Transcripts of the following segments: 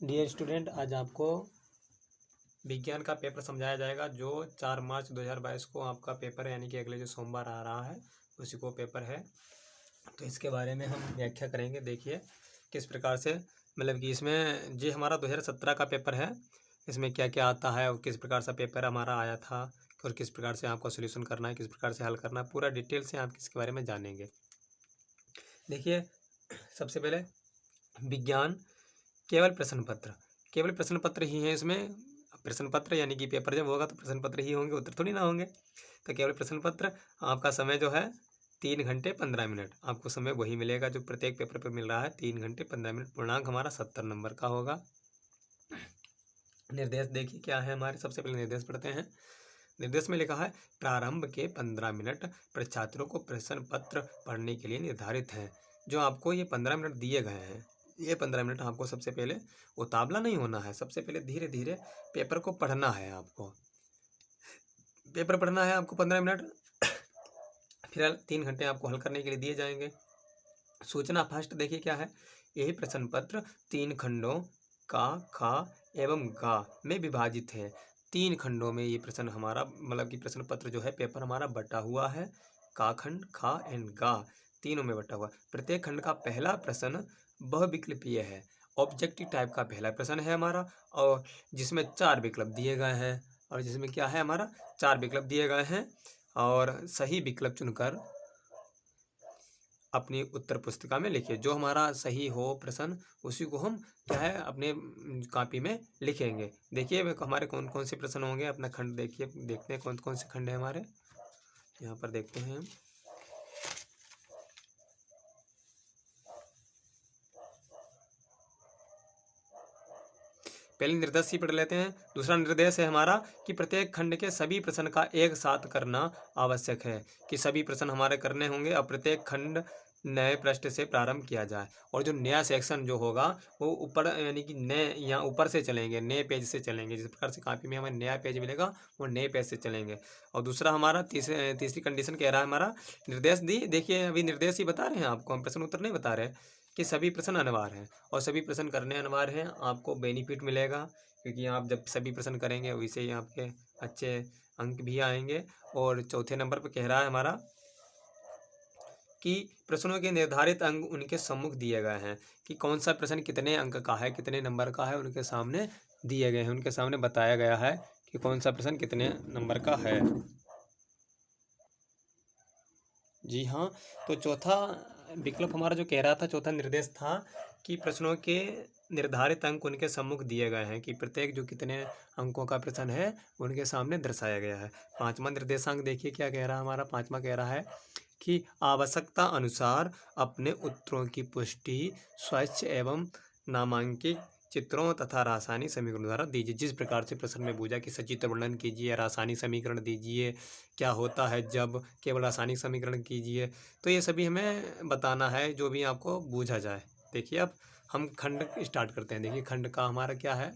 Dear student, आज आपको विज्ञान का पेपर समझाया जाएगा जो 4 मार्च 2022 को आपका पेपर है, यानी कि अगले जो सोमवार आ रहा है उसी को पेपर है। तो इसके बारे में हम व्याख्या करेंगे। देखिए किस प्रकार से, मतलब कि इसमें जो हमारा 2017 का पेपर है इसमें क्या क्या आता है और किस प्रकार से पेपर हमारा आया था और किस प्रकार से आपको सोल्यूशन करना है, किस प्रकार से हल करना है, पूरा डिटेल से आप इसके बारे में जानेंगे। देखिए सबसे पहले विज्ञान केवल प्रश्न पत्र, केवल प्रश्न पत्र ही हैं इसमें। प्रश्न पत्र यानी कि पेपर जब होगा तो प्रश्न पत्र ही होंगे, उत्तर थोड़ी ना होंगे। तो केवल प्रश्न पत्र। आपका समय जो है 3 घंटे 15 मिनट आपको समय वही मिलेगा जो प्रत्येक पेपर पर मिल रहा है। 3 घंटे 15 मिनट। पूर्णांक हमारा 70 नंबर का होगा। निर्देश देखिए क्या है हमारे। सबसे पहले निर्देश पढ़ते हैं। निर्देश में लिखा है प्रारंभ के 15 मिनट पर छात्रों को प्रश्न पत्र पढ़ने के लिए निर्धारित है। जो आपको ये 15 मिनट दिए गए हैं, ये 15 मिनट आपको सबसे पहले उतावला नहीं होना है। सबसे पहले धीरे धीरे पेपर को पढ़ना है। आपको पेपर पढ़ना है आपको 15 मिनट। फिर 3 घंटे आपको हल करने के लिए दिए जाएंगे। सूचना फर्स्ट देखिए क्या है। यही प्रश्न पत्र 3 खंडों का, खा एवं गा में विभाजित है। 3 खंडों में ये प्रश्न हमारा, मतलब कि प्रश्न पत्र जो है पेपर हमारा बटा हुआ है। का खंड, खा एंड गा तीनों में बटा हुआ। प्रत्येक खंड का पहला प्रश्न बहुविकल्पीय है। ऑब्जेक्टिव टाइप का पहला प्रश्न है हमारा, और जिसमें 4 विकल्प दिए गए हैं। और जिसमें क्या है हमारा 4 विकल्प दिए गए हैं, और सही विकल्प चुनकर अपनी उत्तर पुस्तिका में लिखिए। जो हमारा सही हो प्रश्न उसी को हम क्या है अपने कॉपी में लिखेंगे। देखिए हमारे कौन कौन से प्रश्न होंगे। अपना खंड देखिए, देखते हैं कौन कौन से खंड है हमारे। यहाँ पर देखते हैं हम। पहले निर्देश ही पढ़ लेते हैं। दूसरा निर्देश है हमारा कि प्रत्येक खंड के सभी प्रश्न का एक साथ करना आवश्यक है। कि सभी प्रश्न हमारे करने होंगे और प्रत्येक खंड नए पृष्ठ से प्रारंभ किया जाए। और जो नया सेक्शन जो होगा वो ऊपर, यानी कि नए यहाँ ऊपर से चलेंगे, नए पेज से चलेंगे। जिस प्रकार से कॉपी में हमें नया पेज मिलेगा वो नए पेज से चलेंगे। और दूसरा हमारा तीसरी कंडीशन कह रहा है हमारा निर्देश दी। देखिए अभी निर्देश ही बता रहे हैं आपको, हम प्रश्न उत्तर नहीं बता रहे। कि सभी प्रश्न अनिवार्य हैं और सभी प्रश्न करने अनिवार्य हैं। आपको बेनिफिट मिलेगा क्योंकि आप जब सभी प्रश्न करेंगे वैसे ही आपके अच्छे अंक भी आएंगे। और चौथे नंबर पर कह रहा है हमारा कि प्रश्नों के निर्धारित अंक उनके सम्मुख दिए गए हैं। कि कौन सा प्रश्न कितने अंक का है, कितने नंबर का है, उनके सामने दिए गए हैं, उनके सामने बताया गया है कि कौन सा प्रश्न कितने नंबर का है। जी हाँ। तो चौथा विकल्प हमारा जो कह रहा था, चौथा निर्देश था कि प्रश्नों के निर्धारित अंक उनके सम्मुख दिए गए हैं। कि प्रत्येक जो कितने अंकों का प्रश्न है उनके सामने दर्शाया गया है। पांचवा निर्देशांक देखिए क्या कह रहा है हमारा। पांचवा कह रहा है कि आवश्यकता अनुसार अपने उत्तरों की पुष्टि स्वच्छ एवं नामांकित चित्रों तथा रासायनिक समीकरण द्वारा दीजिए। जिस प्रकार से प्रश्न में पूछा कि सचित्र वर्णन कीजिए, रासायनिक समीकरण दीजिए, क्या होता है जब, केवल रासायनिक समीकरण कीजिए। तो ये सभी हमें बताना है जो भी आपको बूझा जाए। देखिए अब हम खंड स्टार्ट करते हैं। देखिए खंड का हमारा क्या है।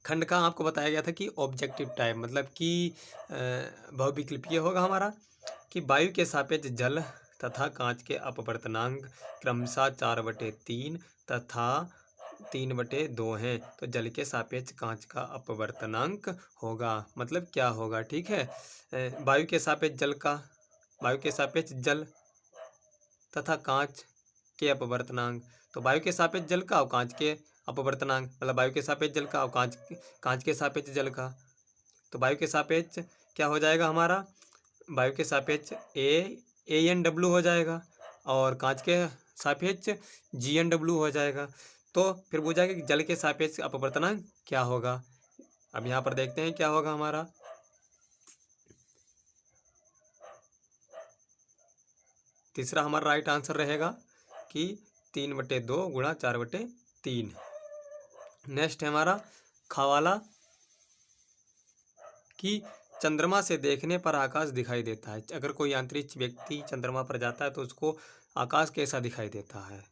खंड का आपको बताया गया था कि ऑब्जेक्टिव टाइप, मतलब कि बहुविकल्पीय होगा हमारा। कि वायु के सापेक्ष जल तथा कांच के अपवर्तनांक क्रमशः 4/3 तथा 3/2 हैं। तो जल के सापेक्ष कांच का अपवर्तनांक होगा, मतलब क्या होगा, ठीक है। वायु के सापेक्ष जल का, वायु के सापेक्ष जल तथा कांच के अपवर्तनांक। तो वायु के सापेक्ष जल का और कांच के अपवर्तनांक, मतलब वायु के सापेक्ष जल का और कांच के सापेक्ष जल का। तो वायु के सापेक्ष क्या हो जाएगा हमारा, वायु के सापेक्ष AN W हो जाएगा और कांच के सापेक्ष GNW हो जाएगा। तो फिर पूछा कि जल के सापेक्ष अपवर्तनांक क्या होगा। अब यहाँ पर देखते हैं क्या होगा हमारा। तीसरा हमारा राइट आंसर रहेगा कि 3/2 गुणा 4/3। नेक्स्ट है हमारा खवाला कि चंद्रमा से देखने पर आकाश दिखाई देता है। अगर कोई अंतरिक्ष व्यक्ति चंद्रमा पर जाता है तो उसको आकाश कैसा दिखाई देता है।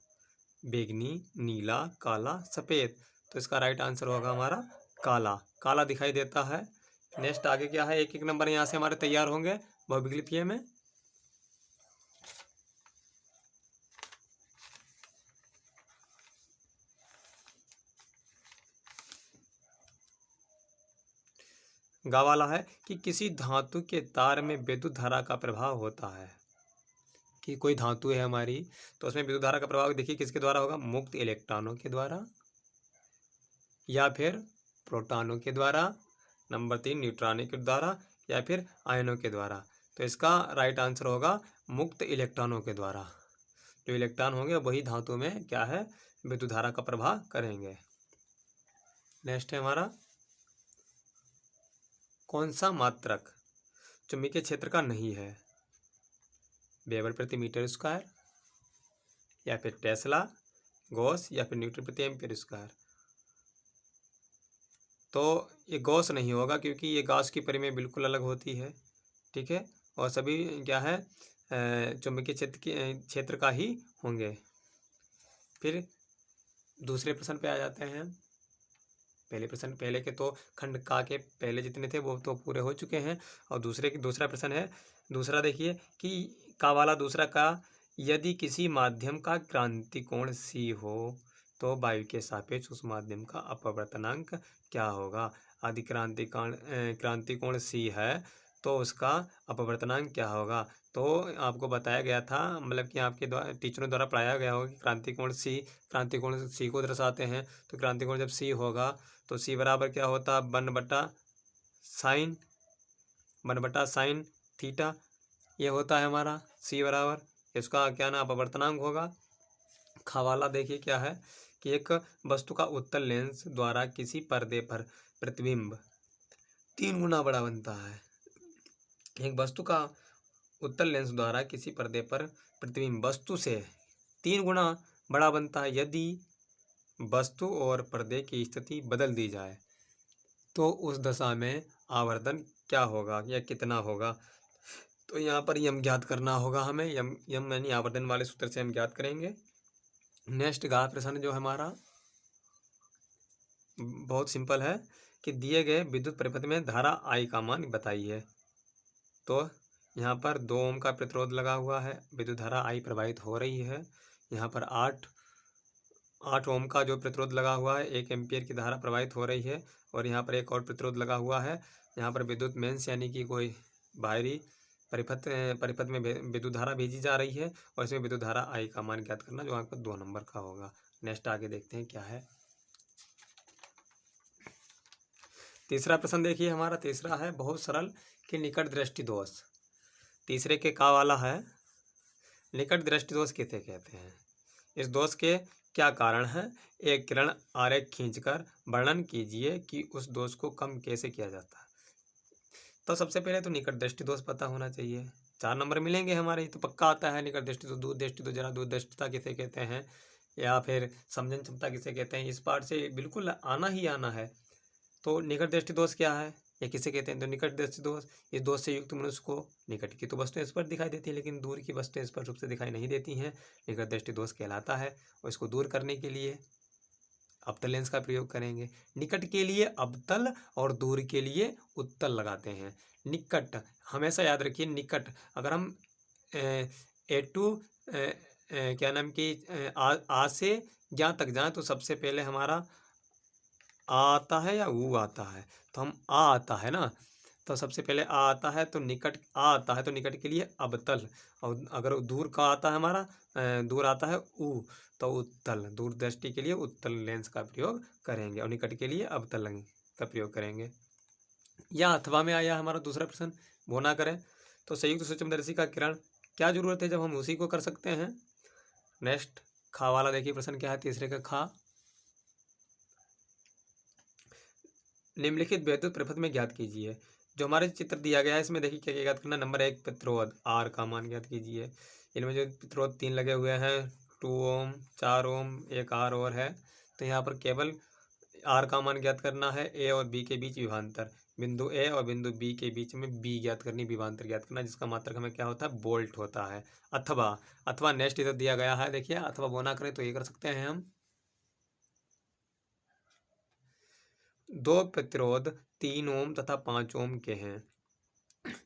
बैंगनी, नीला, काला, सफ़ेद। तो इसका राइट आंसर होगा हमारा काला, काला दिखाई देता है। नेक्स्ट आगे क्या है, एक एक नंबर यहाँ से हमारे तैयार होंगे बहुविकल्पीय में। गा वाला है कि किसी धातु के तार में विद्युत धारा का प्रभाव होता है। कि कोई धातु है हमारी, तो उसमें विद्युत धारा का प्रभाव देखिए किसके द्वारा होगा, मुक्त इलेक्ट्रॉनों के द्वारा या फिर प्रोटॉनों के द्वारा, नंबर 3 न्यूट्रॉनों के द्वारा या फिर आयनों के द्वारा। तो इसका राइट आंसर होगा मुक्त इलेक्ट्रॉनों के द्वारा। जो इलेक्ट्रॉन होंगे वही धातु में क्या है, विद्युत धारा का प्रभाव करेंगे। नेक्स्ट है हमारा, कौन सा मात्रक चुंबकीय क्षेत्र का नहीं है, वेबर प्रति मीटर स्क्वायर या फिर टेस्ला, गॉस या फिर न्यूटन प्रति एम्पीयर स्क्वायर। तो ये गॉस नहीं होगा क्योंकि ये गॉस की परिमेय बिल्कुल अलग होती है, ठीक है, और सभी क्या है चुंबकीय क्षेत्र का ही होंगे। फिर दूसरे प्रश्न पे आ जाते हैं। पहले प्रश्न, पहले के तो खंड का के पहले जितने थे वो तो पूरे हो चुके हैं, और दूसरा प्रश्न है, दूसरा देखिए कि का वाला दूसरा का, यदि किसी माध्यम का क्रांतिकोण c हो तो वायु के सापेक्ष उस माध्यम का अपवर्तनांक क्या होगा। यदि क्रांतिकोण c है तो उसका अपवर्तनांक क्या होगा। तो आपको बताया गया था, मतलब कि आपके टीचरों द्वारा पढ़ाया गया होगा कि क्रांतिकोण c को दर्शाते हैं। तो क्रांतिकोण जब c होगा तो c बराबर क्या होता है, 1/sin थीटा, ये होता है हमारा c बराबर, इसका क्या ना अपवर्तनांक होगा। खवाला देखिए क्या है कि एक वस्तु का उत्तल लेंस द्वारा किसी पर्दे पर प्रतिबिंब 3 गुना बड़ा बनता है। एक वस्तु का उत्तल लेंस द्वारा किसी पर्दे पर प्रतिबिंब वस्तु से 3 गुना बड़ा बनता है यदि वस्तु और पर्दे की स्थिति बदल दी जाए तो उस दशा में आवर्धन क्या होगा या कितना होगा। तो यहाँ पर यम ज्ञात करना होगा हमें, यम यानी आवर्धन वाले सूत्र से हम ज्ञात करेंगे। नेक्स्ट गा प्रश्न जो हमारा बहुत सिंपल है कि दिए गए विद्युत परिपथ में धारा I का मान बताइए। तो यहाँ पर 2 ओम का प्रतिरोध लगा हुआ है, विद्युत धारा I प्रवाहित हो रही है। यहाँ पर 8 ओम का जो प्रतिरोध लगा हुआ है, 1 एम्पियर की धारा प्रवाहित हो रही है, और यहाँ पर एक और प्रतिरोध लगा हुआ है। यहाँ पर विद्युत मेंस यानी कि कोई बाहरी परिपथ में विद्युत धारा भेजी जा रही है, और इसमें विद्युत धारा I का मान ज्ञात करना जो आपका 2 नंबर का होगा। नेक्स्ट आगे देखते हैं क्या है। तीसरा प्रश्न देखिए हमारा, तीसरा है बहुत सरल कि निकट दृष्टि दोष। तीसरे के का वाला है, निकट दृष्टि दोष किसे कहते हैं, इस दोष के क्या कारण है, एक किरण आरेख खींचकर वर्णन कीजिए कि उस दोष को कम कैसे किया जाता है। तो सबसे पहले तो निकट दृष्टि दोष पता होना चाहिए, 4 नंबर मिलेंगे हमारे, तो पक्का आता है। निकट दृष्टि दोष, दूर दृष्टि दोष, जरा दूर दृष्टिता किसे कहते हैं, या फिर समझन क्षमता किसे कहते हैं, इस पार्ट से बिल्कुल आना ही आना है। तो निकट दृष्टि दोष क्या है या किसे कहते हैं, तो निकट दृष्टि दोष, इस दोष से युक्त मनुष्य को निकट की तो वस्तुएं स्पष्ट दिखाई देती है लेकिन दूर की वस्तुएं स्पष्ट रूप से दिखाई नहीं देती हैं, निकट दृष्टि दोष कहलाता है। और इसको दूर करने के लिए अवतल लेंस का प्रयोग करेंगे। निकट के लिए अवतल और दूर के लिए उत्तल लगाते हैं। निकट हमेशा याद रखिए, निकट अगर हम क्या नाम की आ से ज्ञा तक जाएं तो सबसे पहले हमारा आ आता है या ऊ आता है, तो हम आ आता है ना, तो सबसे पहले आ आता है, तो निकट आ आता है तो निकट के लिए अवतल, और अगर दूर का आता है हमारा दूर आता है ऊ, तो उत्तल, दूर दृष्टि के लिए उत्तल लेंस का प्रयोग करेंगे और निकट के लिए अवतल का प्रयोग करेंगे। या अथवा में आया हमारा दूसरा प्रश्न, वो ना करें तो संयुक्त सूक्ष्मदर्शी का किरण क्या जरूरत है जब हम उसी को कर सकते हैं। नेक्स्ट खा वाला देखिए प्रश्न क्या है, तीसरे का खा, निम्नलिखित विद्युत परिपथ में ज्ञात कीजिए। जो हमारे चित्र दिया गया है इसमें देखिए क्या ज्ञात करना, नंबर 1 प्रतिरोध R का मान ज्ञात कीजिए। इनमें जो प्रतिरोध 3 लगे हुए हैं, 2 ओम, 4 ओम, एक R और है, तो यहाँ पर केवल R का मान ज्ञात करना है। A और B के बीच विभवांतर, बिंदु A और बिंदु B के बीच में B ज्ञात करनी, विभवांतर ज्ञात करना, जिसका मात्रक हमें क्या होता है, वोल्ट होता है। अथवा नेक्स्ट इधर दिया गया है, देखिए अथवा वो ना करें तो ये कर सकते हैं हम, 2 प्रतिरोध 3 ओम तथा 5 ओम के हैं,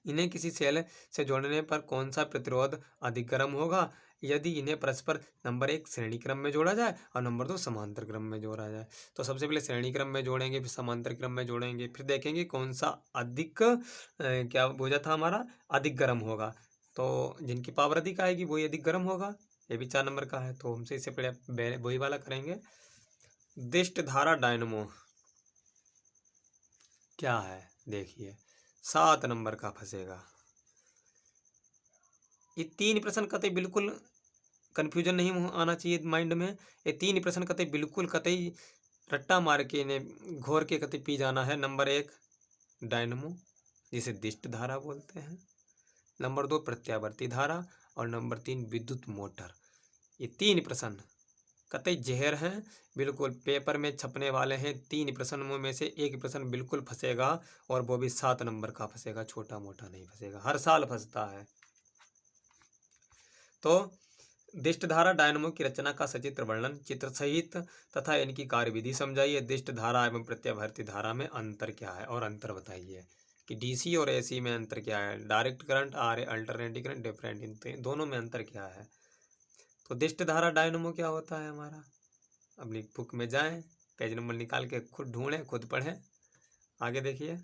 इन्हें किसी सेल से जोड़ने पर कौन सा प्रतिरोध अधिक गर्म होगा यदि इन्हें परस्पर नंबर 1 श्रेणी क्रम में जोड़ा जाए और नंबर 2 समांतर क्रम में जोड़ा जाए। तो सबसे पहले श्रेणी क्रम में जोड़ेंगे, फिर समांतर क्रम में जोड़ेंगे, फिर देखेंगे कौन सा अधिक क्या बोझा था हमारा, अधिक गर्म होगा। तो जिनकी पावर अधिक आएगी वही अधिक गर्म होगा। ये भी 4 नंबर का है, तो हमसे इससे पहले वही वाला करेंगे। दिष्ट धारा डायनमो क्या है, देखिए 7 नंबर का फंसेगा। ये 3 प्रश्न कतई बिल्कुल कन्फ्यूजन नहीं आना चाहिए माइंड में। ये 3 प्रश्न कतई बिल्कुल कतई रट्टा मार के इन्हें घोर के कतई पी जाना है। नंबर 1 डायनमो, जिसे दिष्ट धारा बोलते हैं। नंबर 2 प्रत्यावर्ती धारा, और नंबर 3 विद्युत मोटर। ये 3 प्रश्न कतई जहर हैं, बिल्कुल पेपर में छपने वाले हैं। 3 प्रश्नों में से एक प्रश्न बिल्कुल फंसेगा, और वो भी 7 नंबर का फंसेगा, छोटा मोटा नहीं फंसेगा। हर साल फंसता है। तो दिष्ट धारा डायनमो की रचना का सचित्र वर्णन चित्र सहित तथा इनकी कार्यविधि समझाइए। दिष्ट धारा एवं प्रत्यावर्ती धारा में अंतर क्या है, और अंतर बताइए कि डीसी और एसी में अंतर क्या है, डायरेक्ट करंट और अल्टरनेटिंग करंट डिफरेंट, इन दोनों में अंतर क्या है। तो दिष्ट धारा डायनमो क्या होता है हमारा, अपनी बुक में जाएं, पेज नंबर निकाल के खुद ढूंढें, खुद पढ़ें, आगे देखिए।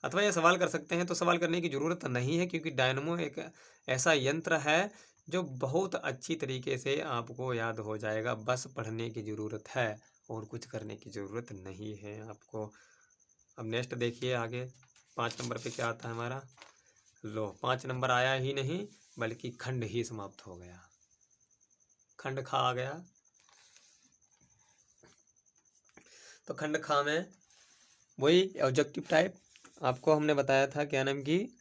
अथवा ये सवाल कर सकते हैं, तो सवाल करने की ज़रूरत नहीं है, क्योंकि डायनमो एक ऐसा यंत्र है जो बहुत अच्छी तरीके से आपको याद हो जाएगा। बस पढ़ने की ज़रूरत है और कुछ करने की ज़रूरत नहीं है आपको। अब नेक्स्ट देखिए आगे 5 नंबर पे क्या आता है हमारा। लो 5 नंबर आया ही नहीं, बल्कि खंड ही समाप्त हो गया, खंड खा आ गया। तो खंड खा में वही ऑब्जेक्टिव टाइप आपको हमने बताया था, क्या नाम की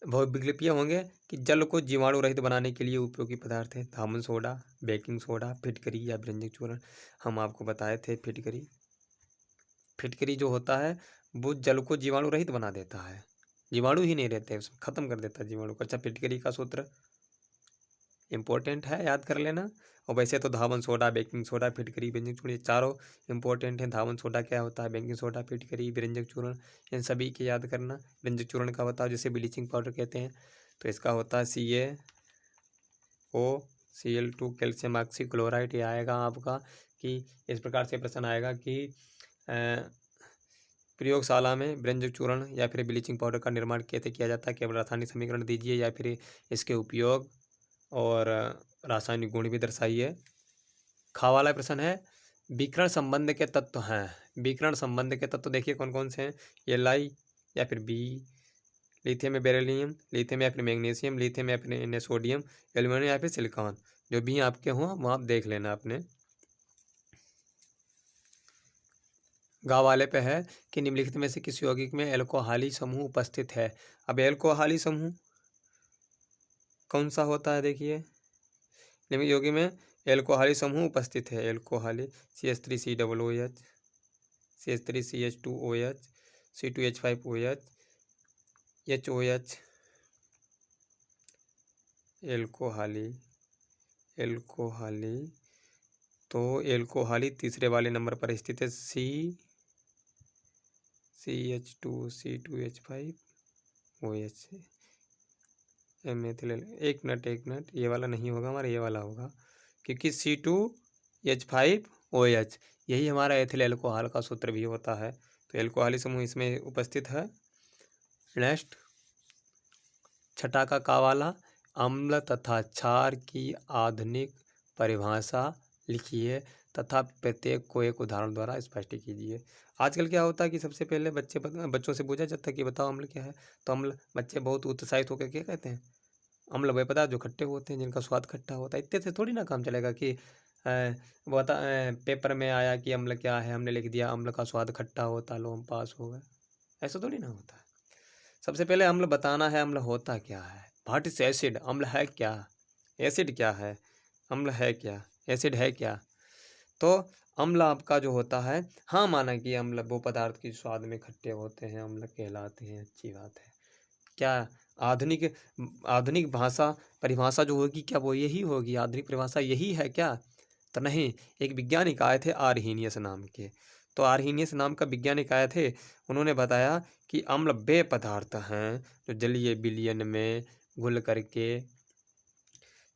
बहुविकल्पीय होंगे कि जल को जीवाणु रहित बनाने के लिए उपयोगी पदार्थ है धामन सोडा, बेकिंग सोडा, फिटकरी या व्यंजक चूर्ण। हम आपको बताए थे फिटकरी जो होता है वो जल को जीवाणु रहित बना देता है, जीवाणु ही नहीं रहते उसमें, खत्म कर देता है जीवाणु को। अच्छा, फिटकरी का सूत्र इम्पोर्टेंट है, याद कर लेना। और वैसे तो धावन सोडा, बेकिंग सोडा, फिटकरी, व्यंजक चूर्ण, ये चारों इंपॉर्टेंट हैं। धावन सोडा क्या होता है, बेकिंग सोडा, फिटकरी, व्यंजक चूर्ण, इन सभी के याद करना। व्यंजक चूर्ण का बताओ, जैसे ब्लीचिंग पाउडर कहते हैं, तो इसका होता है CaOCl2 कैल्शियम ऑक्सी क्लोराइड। ये आएगा आपका कि इस प्रकार से प्रश्न आएगा कि प्रयोगशाला में व्यंजक चूर्ण या फिर ब्लीचिंग पाउडर का निर्माण कैसे किया जाता है, केवल रासायनिक समीकरण दीजिए या फिर इसके उपयोग और रासायनिक गुण भी दर्शाइए। खा वाला प्रश्न है, विकर्ण संबंध के तत्व हैं। विकर्ण संबंध के तत्व देखिए कौन कौन से हैं, Li या फिर बी, लिथियम या बेरिलियम, लिथियम या फिर मैग्नीशियम, लिथियम या फिर सोडियम, एल्यूमिनियम या फिर सिलिकॉन। जो भी आपके हों वो आप देख लेना अपने। गा वाले पे है कि निम्नलिखित में से किस यौगिक में एल्कोहली समूह उपस्थित है। अब एल्कोहली समूह कौन सा होता है, देखिए निम्न यौगिक में एल्कोहली समूह उपस्थित है। एल्कोहली CH3COOH, CH3CH2OH, C2H5OH, HOH। एल्कोहली तो एल्कोहली तीसरे वाले नंबर पर स्थित है, CH2C2H5OH। एक मिनट, ये वाला नहीं होगा हमारा, ये वाला होगा, क्योंकि C2H5OH यही हमारा एथिल एल्कोहल का सूत्र भी होता है। तो एल्कोहली समूह इसमें उपस्थित है। नेक्स्ट छठा का वाला, अम्ल तथा क्षार की आधुनिक परिभाषा लिखिए तथा प्रत्येक को एक उदाहरण द्वारा स्पष्ट कीजिए। आजकल क्या होता है कि सबसे पहले बच्चों से पूछा जाता है कि बताओ अम्ल क्या है, तो अम्ल बच्चे बहुत उत्साहित होकर क्या कहते हैं, अम्ल वह पदार्थ जो खट्टे होते हैं, जिनका स्वाद खट्टा होता है। इतने से थोड़ी ना काम चलेगा कि पेपर में आया कि अम्ल क्या है, हमने लिख दिया अम्ल का स्वाद खट्टा होता, लो हम पास हो गए। ऐसा थोड़ी ना होता है। सबसे पहले अम्ल बताना है, अम्ल होता क्या है। व्हाट इज एसिड, अम्ल है क्या, एसिड क्या है, अम्ल है क्या, एसिड है क्या। तो अम्ल आपका जो होता है, हाँ माना कि अम्ल वो पदार्थ की स्वाद में खट्टे होते हैं, अम्ल कहलाते हैं, अच्छी बात है। क्या आधुनिक भाषा परिभाषा जो होगी, क्या वो यही होगी, आधुनिक परिभाषा यही है क्या, तो नहीं। एक वैज्ञानिक आए थे आर्हीनियस नाम के, तो आर्हीनियस नाम का वैज्ञानिक आए थे, उन्होंने बताया कि अम्ल वे पदार्थ हैं जो जलीय विलयन में घुल करके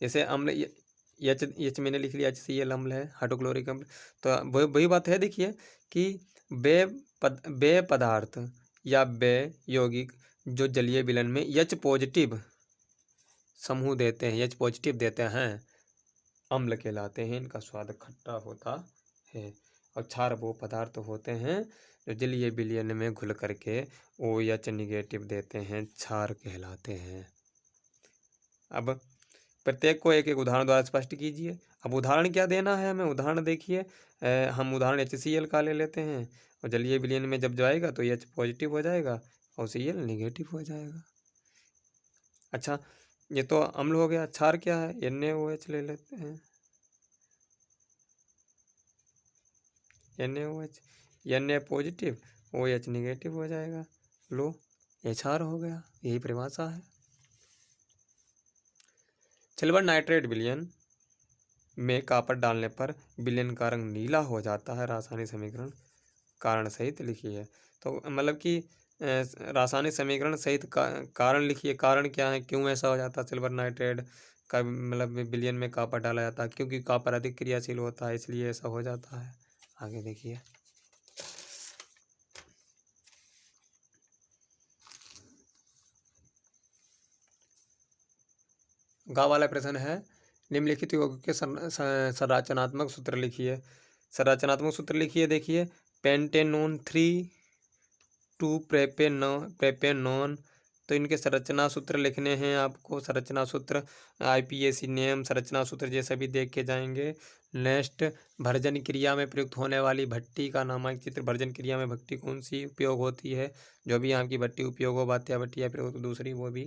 जैसे अम्ल एच एच मैंने लिख लिया, HCl अम्ल है, हाइड्रोक्लोरिक अम्ल। तो वही बात है, देखिए कि वे पदार्थ या वे यौगिक जो जलीय विलयन में H पॉजिटिव समूह देते हैं, H पॉजिटिव देते हैं, अम्ल कहलाते हैं। इनका स्वाद खट्टा होता है। और क्षार वो पदार्थ होते हैं जो जलीय विलयन में घुल करके OH निगेटिव देते हैं, क्षार कहलाते हैं। अब प्रत्येक को एक एक उदाहरण द्वारा स्पष्ट कीजिए। अब उदाहरण क्या देना है हमें, उदाहरण देखिए, हम उदाहरण HCl का ले लेते हैं, और जलीय विलयन में जब जाएगा तो H पॉजिटिव हो जाएगा और Cl निगेटिव हो जाएगा। अच्छा, ये तो अम्ल हो गया। क्षार क्या है, NaOH ले लेते हैं, NaOH, Na positive OH negative हो जाएगा। लो, ये क्षार हो गया, यही परिभाषा है। सिल्वर नाइट्रेट विलयन में कॉपर डालने पर विलयन का रंग नीला हो जाता है। रासायनिक समीकरण कारण सहित लिखिए। तो मतलब कि रासायनिक समीकरण सहित कारण लिखिए। कारण क्या है, क्यों ऐसा हो जाता है सिल्वर नाइट्रेट का मतलब विलयन में कॉपर डाला जाता है? क्योंकि कॉपर अधिक क्रियाशील होता है, इसलिए ऐसा हो जाता है। आगे देखिए, गा वाला प्रश्न है, निम्नलिखित यौगिक के संरचनात्मक सूत्र लिखिए। संरचनात्मक सूत्र लिखिए, देखिए, पेंटेनोन 3 प्रोपेनोन। तो इनके संरचना सूत्र लिखने हैं आपको। संरचना सूत्र IPAC नेम संरचना सूत्र जैसे भी देख के जाएंगे। नेक्स्ट, भर्जन क्रिया में प्रयुक्त होने वाली भट्टी का नामांकित चित्र। भर्जन क्रिया में भट्टी कौन सी उपयोग होती है? जो भी आपकी भट्टी उपयोग हो, बात्या भट्टी या फिर दूसरी, वो भी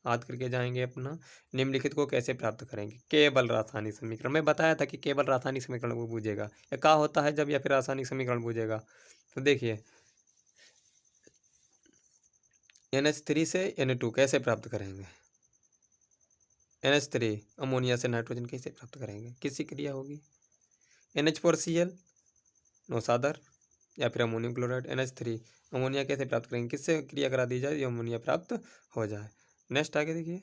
याद करके जाएंगे अपना। निम्नलिखित को कैसे प्राप्त करेंगे? केवल रासायनिक समीकरण। मैं बताया था कि केवल रासायनिक समीकरण वो पूछेगा, या क्या होता है जब, या फिर रासायनिक समीकरण पूछेगा। तो देखिए, NH3 से Na2 कैसे प्राप्त करेंगे? NH3 अमोनिया से नाइट्रोजन कैसे प्राप्त करेंगे? किसकी क्रिया होगी? NH4Cl नौसादर या फिर अमोनियम क्लोराइड। NH3 अमोनिया कैसे प्राप्त करेंगे? किससे क्रिया करा दी जाए, ये अमोनिया प्राप्त हो जाए। नेक्स्ट आगे देखिए,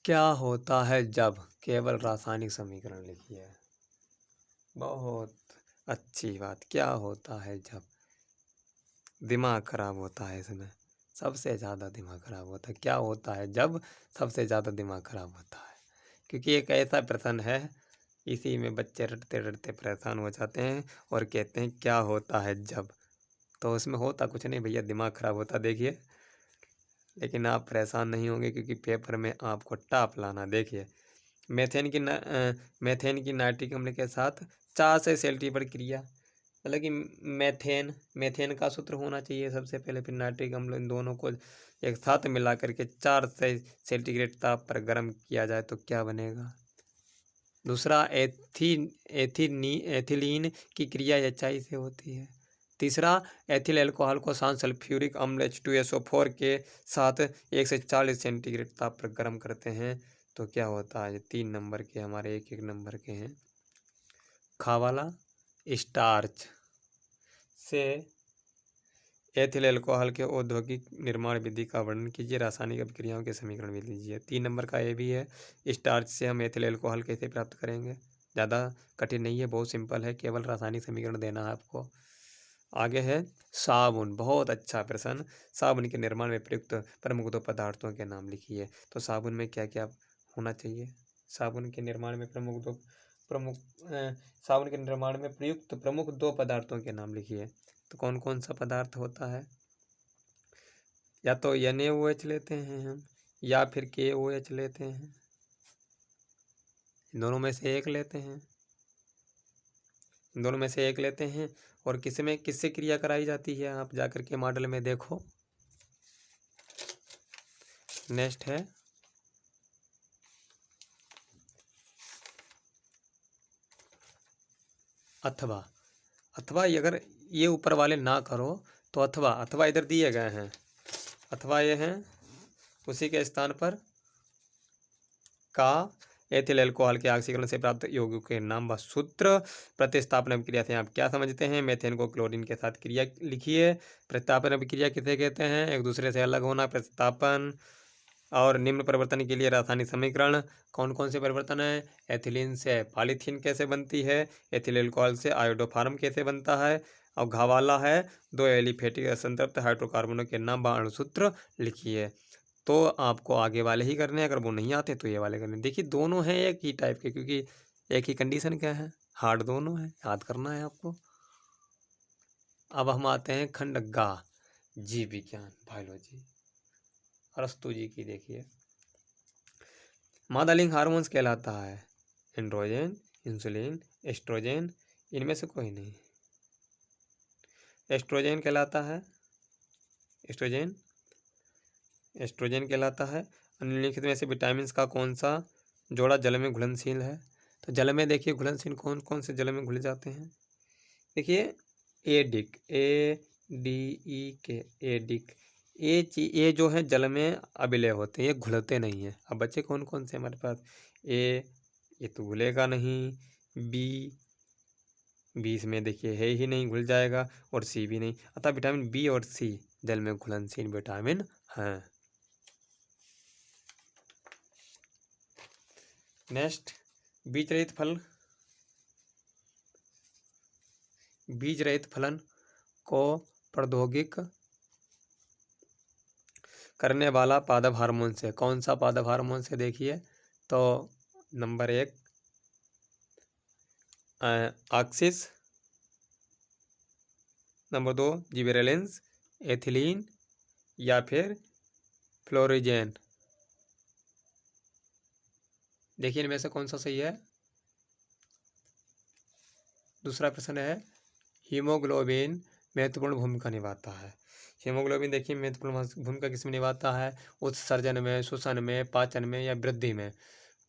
क्या होता है जब, केवल रासायनिक समीकरण लिखिए। बहुत अच्छी बात। क्या होता है जब? दिमाग खराब होता है इसमें, सबसे ज़्यादा दिमाग खराब होता है। क्या होता है जब सबसे ज़्यादा दिमाग खराब होता है? क्योंकि एक ऐसा प्रश्न है, इसी में बच्चे रटते रटते परेशान हो जाते हैं और कहते हैं क्या होता है जब। तो उसमें होता कुछ नहीं भैया, दिमाग खराब होता। देखिए, लेकिन आप परेशान नहीं होंगे क्योंकि पेपर में आपको टॉप लाना। देखिए, मेथेन की नाइट्रिक अम्ल के साथ 4 से सेल्टी पर क्रिया, मतलब कि मेथेन का सूत्र होना चाहिए सबसे पहले, फिर नाइट्रिक अम्ल, इन दोनों को एक साथ मिला करके 4 से सेंटीग्रेड ताप पर गर्म किया जाए तो क्या बनेगा? दूसरा, एथिलीन की क्रिया HI से होती है। तीसरा, एथिल अल्कोहल को शांत सल्फ्यूरिक अम्ल H2SO4 के साथ 1 से 40 सेंटीग्रेड ताप पर गर्म करते हैं तो क्या होता है? 3 नंबर के हमारे, एक एक नंबर के हैं। खा वाला, स्टार्च से एथिल अल्कोहल के औद्योगिक निर्माण विधि का वर्णन कीजिए। रासायनिक अभिक्रियाओं के समीकरण भी लीजिए। 3 नंबर का ये भी है, स्टार्च से हम एथिल अल्कोहल कैसे प्राप्त करेंगे? ज़्यादा कठिन नहीं है, बहुत सिंपल है, केवल रासायनिक समीकरण देना है आपको। आगे है साबुन। बहुत अच्छा प्रश्न। साबुन के निर्माण में प्रयुक्त प्रमुख 2 पदार्थों के नाम लिखिए। तो साबुन में क्या क्या होना चाहिए? साबुन के निर्माण में साबुन के निर्माण में प्रयुक्त प्रमुख 2 पदार्थों के नाम लिखिए। तो कौन कौन सा पदार्थ होता है? या तो NaOH लेते हैं हम, या फिर KOH लेते हैं, दोनों में से एक लेते हैं। दोनों में से एक लेते हैं। और किससे क्रिया कराई जाती है? आप जाकर के मॉडल में देखो। नेक्स्ट है अथवा। अथवा अगर ये ऊपर वाले ना करो तो अथवा इधर दिए गए हैं। अथवा ये हैं, उसी के स्थान पर का एथिल अल्कोहल के ऑक्सीकरण से प्राप्त यौगिक के नाम व सूत्र। प्रतिस्थापन अभिक्रिया से आप क्या समझते हैं? मेथेन को क्लोरीन के साथ क्रिया लिखिए। प्रतिस्थापन अभिक्रिया किसे कहते हैं? एक दूसरे से अलग होना, प्रतिस्थापन। और निम्न परिवर्तन के लिए रासायनिक समीकरण कौन कौन से परिवर्तन है? एथिलीन से पॉलीथीन कैसे बनती है? एथिल अल्कोहल से आयोडोफार्म कैसे बनता है? और घावाला है 2 एलिफेटिक असंतृप्त हाइड्रोकार्बनों के नाम व अणुसूत्र लिखिए। तो आपको आगे वाले ही करने हैं, अगर वो नहीं आते तो ये वाले करने। देखिए दोनों हैं एक ही टाइप के, क्योंकि एक ही कंडीशन क्या है, हार्ड दोनों है, याद करना है आपको। अब हम आते हैं खंड गा, जीव विज्ञान बायोलॉजी, अरस्तु जी की। देखिए मादा लिंग हार्मोन्स कहलाता है एंड्रोजन, इंसुलिन, एस्ट्रोजन, इनमें से कोई नहीं। एस्ट्रोजन कहलाता है, एस्ट्रोजन एस्ट्रोजन कहलाता है। निम्नलिखित में से विटामिन का कौन सा जोड़ा जल में घुलनशील है? तो जल में देखिए घुलनशील कौन कौन से जल में घुल जाते हैं? देखिए एडिक, ADEK, एडिक, ये जो है जल में अविलय होते हैं, ये घुलते नहीं हैं। अब बच्चे कौन कौन से हमारे पास? ये तो घुलेगा नहीं। बी इसमें देखिए है ही नहीं, घुल जाएगा। और सी भी नहीं, अतः विटामिन बी और सी जल में घुलनशील विटामिन हैं। नेक्स्ट, बीज रहित फल। बीज रहित फलन को प्रौद्योगिक करने वाला पादप हार्मोन से, कौन सा पादप हार्मोन से? देखिए तो नंबर 1 ऑक्सिस, नंबर 2 जिबेरेलिंस, एथिलीन या फिर फ्लोरिजेन। देखिए इनमें से कौन सा सही है? दूसरा प्रश्न है हीमोग्लोबिन महत्वपूर्ण भूमिका निभाता है। हीमोग्लोबिन देखिए महत्वपूर्ण भूमिका किसमें निभाता है? उत्सर्जन में, शोषण में, पाचन में या वृद्धि में।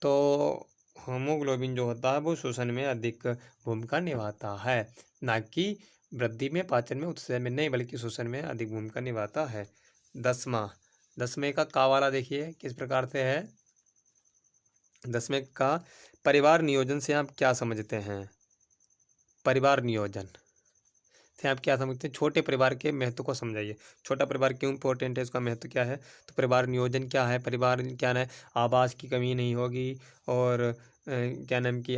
तो हीमोग्लोबिन जो होता है वो शोषण में अधिक भूमिका निभाता है, ना कि वृद्धि में, पाचन में, उत्सर्जन में नहीं, बल्कि शोषण में अधिक भूमिका निभाता है। 10वें का कावाला देखिए किस प्रकार से है। 10वें का परिवार नियोजन से आप क्या समझते हैं? परिवार नियोजन से आप क्या समझते हैं? छोटे परिवार के महत्व को समझाइए। छोटा परिवार क्यों इंपॉर्टेंट है, उसका महत्व क्या है? तो परिवार नियोजन क्या है? परिवार क्या है? आवास की कमी नहीं होगी, और क्या नाम की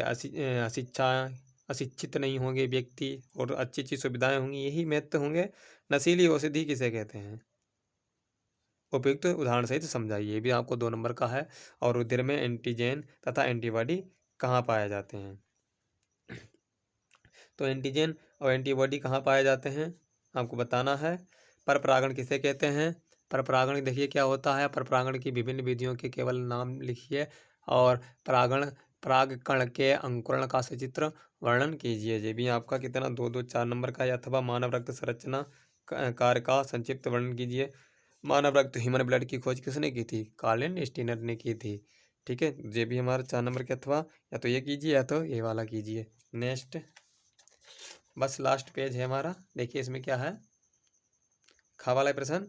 अशिक्षित नहीं होंगे व्यक्ति, और अच्छी अच्छी सुविधाएं होंगी, यही महत्व होंगे। नशीली औषधि किसे कहते हैं? उपयुक्त उदाहरण सहित समझाइए। ये भी आपको 2 नंबर का है। और रुधिर में एंटीजन तथा एंटीबॉडी कहाँ पाए जाते हैं? तो एंटीजन और एंटीबॉडी कहाँ पाए जाते हैं आपको बताना है। परपरागण किसे कहते हैं? परपरागण देखिए क्या होता है। परपरागण की विभिन्न विधियों के केवल नाम लिखिए, और परागकण के अंकुरण का सचित्र वर्णन कीजिए। ये भी आपका कितना 2 4 नंबर का है। अथवा मानव रक्त संरचना कार्य का संक्षिप्त वर्णन कीजिए। मानव रक्त ह्यूमन ब्लड की खोज किसने की थी? कार्ल स्टीनर ने की थी। ठीक है, ये भी हमारा 4 नंबर के। अथवा या तो ये कीजिए या तो ये वाला कीजिए। नेक्स्ट, बस लास्ट पेज है हमारा। देखिए इसमें क्या है, खा वाला प्रश्न।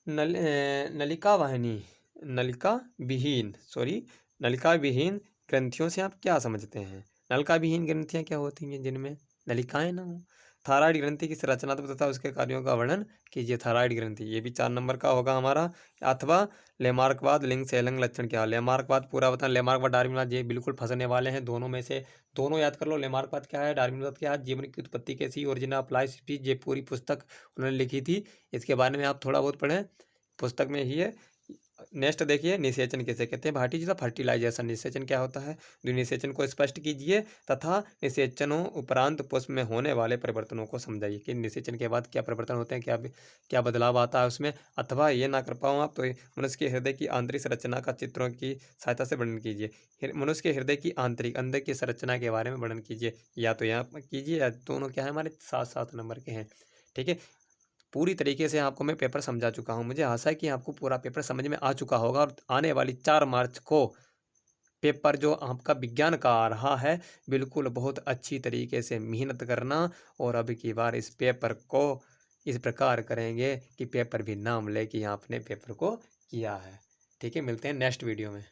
नलिका विहीन ग्रंथियों से आप क्या समझते हैं? नलिका विहीन ग्रंथियां क्या होती हैं? जिनमें नलिकाएं ना हो। थायराइड ग्रंथि की संरचनात्मक तथा उसके कार्यों का वर्णन कीजिए। थायराइड ग्रंथि, ये भी 4 नंबर का होगा हमारा। अथवा लेमार्कवाद लिंग से अलग लक्षण क्या? लेमार्कवाद पूरा बताना। लेमार्कवाद, डार्विनवाद, ये बिल्कुल फंसने वाले हैं। दोनों में से दोनों याद कर लो। लेमार्कवाद क्या है, डार्विनवाद क्या है, जीवन की उत्पत्ति कैसी, ओरिजिन ऑफ लाइफ स्पीच, ये पूरी पुस्तक उन्होंने लिखी थी। इसके बारे में आप थोड़ा बहुत पढ़ें, पुस्तक में ही है। नेक्स्ट देखिए, निषेचन किसे कहते हैं? भाटी जी का फर्टिलाइजेशन। निषेचन क्या होता है? निषेचन को स्पष्ट कीजिए तथा निषेचनों उपरांत पुष्प में होने वाले परिवर्तनों को समझाइए कि निषेचन के बाद क्या परिवर्तन होते हैं, क्या बदलाव आता है उसमें। अथवा ये ना कर पाऊँ आप तो मनुष्य के हृदय की आंतरिक संरचना का चित्रों की सहायता से वर्णन कीजिए। मनुष्य के हृदय की आंतरिक अंदर की संरचना के बारे में वर्णन कीजिए। या तो यहाँ कीजिए, या दोनों क्या है हमारे 7 नंबर के हैं। ठीक है, पूरी तरीके से आपको मैं पेपर समझा चुका हूँ। मुझे आशा है कि आपको पूरा पेपर समझ में आ चुका होगा। और आने वाली 4 मार्च को पेपर जो आपका विज्ञान का आ रहा है, बिल्कुल बहुत अच्छी तरीके से मेहनत करना। और अब की बार इस पेपर को इस प्रकार करेंगे कि पेपर भी नाम ले कि आपने पेपर को किया है। ठीक है, मिलते हैं नेक्स्ट वीडियो में।